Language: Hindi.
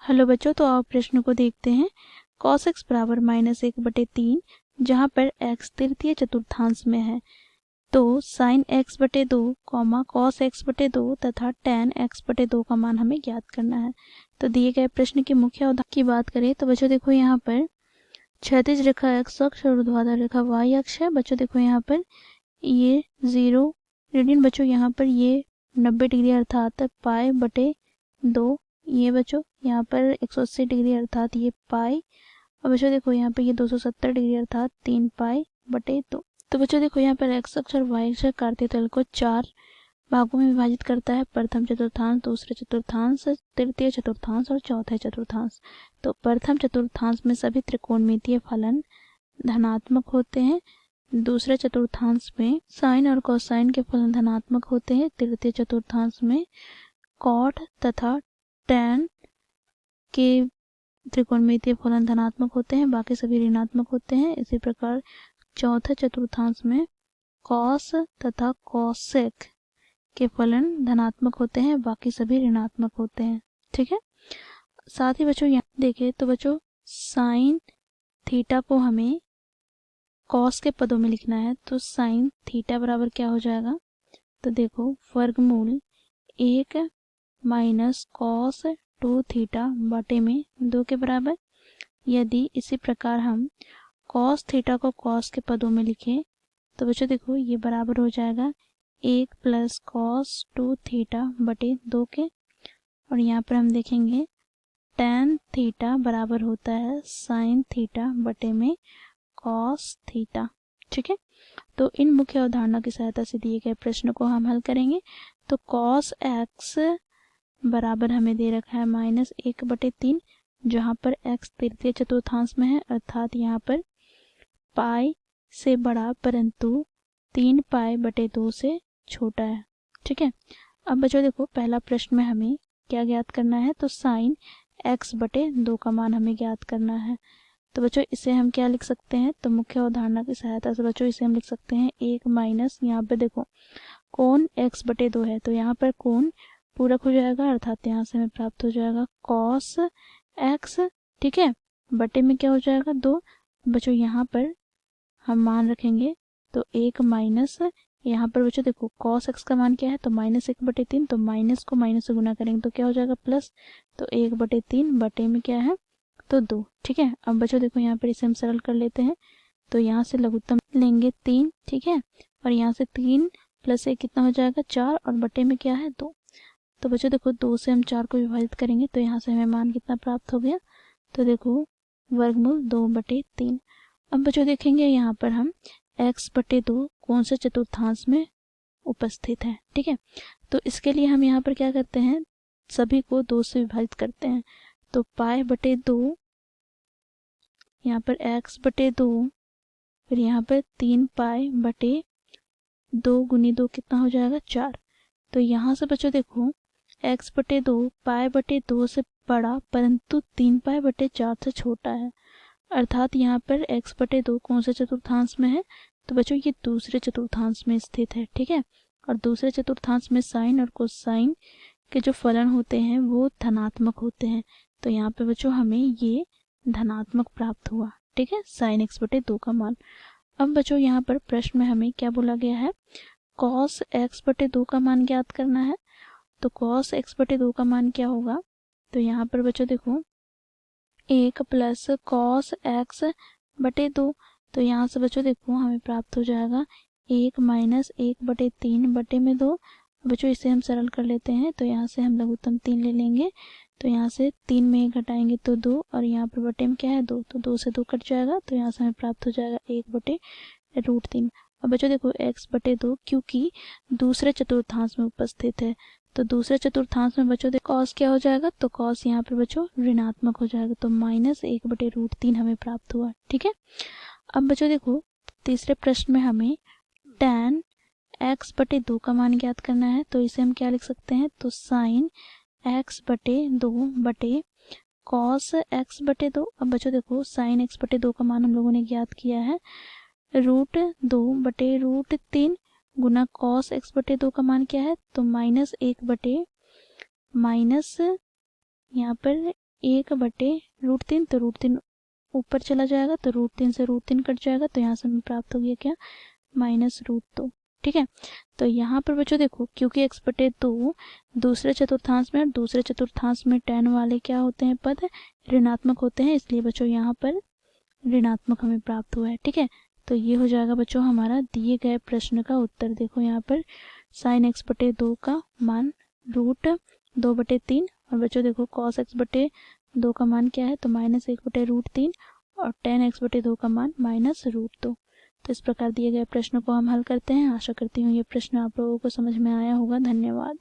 हेलो बच्चों, तो आप प्रश्न को देखते हैं। cos x बराबर -1/3 जहाँ पर x तृतीय चतुर्थांश में है, तो sin x/2 cos x/2 तथा tan x/2 का मान हमें ज्ञात करना है। तो दिए गए प्रश्न के मुख्य उदाहरण की बात करें तो बच्चों देखो यहाँ पर क्षैतिज रेखा x अक्ष और ऊर्ध्वाधर रेखा y अक्ष है। बच्चों देखो यहाँ पर ये 0 रेडियन, बच्चों यहाँ पर ये 90 डिग्री अर्थात π/2, ये बच्चों यहाँ पर 180 डिग्री अर्थात ये पाई, और बच्चों देखो यहाँ पे ये 270 डिग्री अर्थात 3π/2। तो बच्चों देखो यहाँ पर x अक्ष और y अक्ष कार्तीय तल को 4 भागों में विभाजित करता है। प्रथम चतुर्थांश, दूसरे चतुर्थांश, तृतीय चतुर्थांश और चौथे चतुर्थांश। तो प्रथम चतुर्थांश में सभी त्रिकोणमितीय फलन धनात्मक होते हैं। दूसरे चतुर्थांश में साइन और कोसाइन के फलन धनात्मक होते हैं। तृतीय चतुर्थांश में कॉट तथा tan के त्रिकोणमितीय फलन धनात्मक होते हैं, बाकी सभी ऋणात्मक होते हैं। इसी प्रकार चौथे चतुर्थांश में कॉस तथा कोसेक के फलन धनात्मक होते हैं, बाकी सभी ऋणात्मक होते हैं। ठीक है, साथ ही बच्चों यहाँ देखें तो बच्चों साइन थीटा को हमें कॉस के पदों में लिखना है। तो साइन थीटा बराबर क्या हो जाएगा, तो देखो वर्गमूल 1 माइनस कॉस 2 थीटा बटे में 2 के बराबर। यदि इसी प्रकार हम कॉस थीटा को कॉस के पदों में लिखें तो बच्चों देखो ये बराबर हो जाएगा 1 प्लस कॉस 2 थीटा बटे 2 के। और यहाँ पर हम देखेंगे tan थीटा बराबर होता है साइन थीटा बटे में कॉस थीटा। ठीक है, तो इन मुख्य अवधारणा की सहायता से दिए गए प्रश्न को हम हल करेंगे। तो cos x बराबर हमें दे रखा है -1/3, जहाँ पर x तृतीय चतुर्थांश में है, अर्थात यहाँ पर पाई से बड़ा परंतु 3π/2 से छोटा है। ठीक है, अब बच्चों देखो पहला प्रश्न में हमें क्या ज्ञात करना है, तो साइन x/2 का मान हमें ज्ञात करना है। तो बच्चों इसे हम क्या लिख सकते हैं, तो मुख्य अवधारणा की सहायता से बच्चों इसे हम लिख सकते हैं 1 माइनस, यहाँ पे देखो कोण x/2 है तो यहाँ पर कोण पूरक हो जाएगा, अर्थात यहाँ से हमें प्राप्त हो जाएगा cos x। ठीक है, बटे में क्या हो जाएगा 2। बच्चों यहाँ पर हम मान रखेंगे तो 1 माइनस, यहाँ पर बच्चों देखो cos x का मान क्या है, तो -1/3, तो माइनस को माइनस से गुना करेंगे तो क्या हो जाएगा प्लस, तो 1/3 बटे में क्या है तो 2। ठीक है, अब बच्चों देखो यहाँ पर इसे हम सरल कर लेते हैं। तो यहाँ से लघुत्तम लेंगे 3, ठीक है, और यहाँ से 3 + 1 कितना हो जाएगा 4, और बटे में क्या है 2। तो बच्चों देखो 2 से हम 4 को विभाजित करेंगे तो यहाँ से हमें मान कितना प्राप्त हो गया, तो देखो वर्गमूल 2/3। अब बच्चों देखेंगे यहाँ पर हम x/2 कौन से चतुर्थांश में उपस्थित है। ठीक है, तो इसके लिए हम यहाँ पर क्या करते हैं, सभी को 2 से विभाजित करते हैं। तो π/2, यहाँ पर x/2, फिर यहाँ पर 3π/2 गुनी 2 कितना हो जाएगा 4। तो यहाँ से बच्चों देखो x/2 π/2 से बड़ा परंतु 3π/4 से छोटा है, अर्थात यहाँ पर x/2 कौन से चतुर्थांश में है, तो बच्चों ये दूसरे चतुर्थांश में स्थित है। ठीक है, और दूसरे चतुर्थांश में साइन और कोसाइन के जो फलन होते हैं वो धनात्मक होते हैं। तो यहाँ पे बच्चों हमें ये धनात्मक प्राप्त हुआ। ठीक है, साइन x/2 का मान। अब बच्चों यहाँ पर प्रश्न में हमें क्या बोला गया है, cos x/2 का मान ज्ञात करना है। तो cos x/2 का मान क्या होगा, तो यहाँ पर बच्चों देखो 1 प्लस cos x/2, तो यहाँ से बच्चों देखो हमें प्राप्त हो जाएगा 1 माइनस 1/3 बटे में 2। बच्चों इसे हम सरल कर लेते हैं, तो यहाँ से हम लघुत्तम 3 ले लेंगे, तो यहाँ से 3 में 1 घटाएंगे तो 2, और यहाँ पर बटे में क्या है 2, तो 2 से 2 कट जाएगा, तो यहाँ से हमें प्राप्त हो जाएगा 1/√3। अब बच्चों देखो x/2 क्योंकि दूसरे चतुर्थांश में उपस्थित है, तो दूसरे चतुर्थांश में बच्चों देखो cos क्या हो जाएगा, तो cos यहाँ पर बच्चों ऋणात्मक हो जाएगा, तो -1/√3 हमें प्राप्त हुआ। ठीक है, अब बच्चों देखो तीसरे प्रश्न में हमें tan x/2 का मान ज्ञात करना है। तो इसे हम क्या लिख सकते हैं, तो साइन x/2 बटे cos x/2। अब बच्चों देखो साइन x/2 का मान हम लोगों ने ज्ञात किया है √2 बटे √3 गुना cos x/2 का मान क्या है, तो -1 बटे माइनस यहाँ पर 1/√3, तो √3 ऊपर चला जाएगा तो √3 से √3 कट जाएगा, तो यहाँ से हमें प्राप्त हो गया क्या, -√2। ठीक है, तो यहाँ पर बच्चों देखो, क्योंकि x/2 दूसरे चतुर्थांश में और दूसरे चतुर्थांश में tan वाले क्या होते हैं, पद ऋणात्मक होते हैं, इसलिए बच्चों यहाँ पर ऋणात्मक हमें प्राप्त हुआ है। ठीक है, तो ये हो जाएगा बच्चों हमारा दिए गए प्रश्न का उत्तर। देखो यहाँ पर sin x/2 का मान √2/3 और बच्चों देखो cos x/2 का मान क्या है, तो -1/√3 और tan x/2 का मान -√2। तो इस प्रकार दिए गए प्रश्नों को हम हल करते हैं। आशा करती हूँ ये प्रश्न आप लोगों को समझ में आया होगा। धन्यवाद।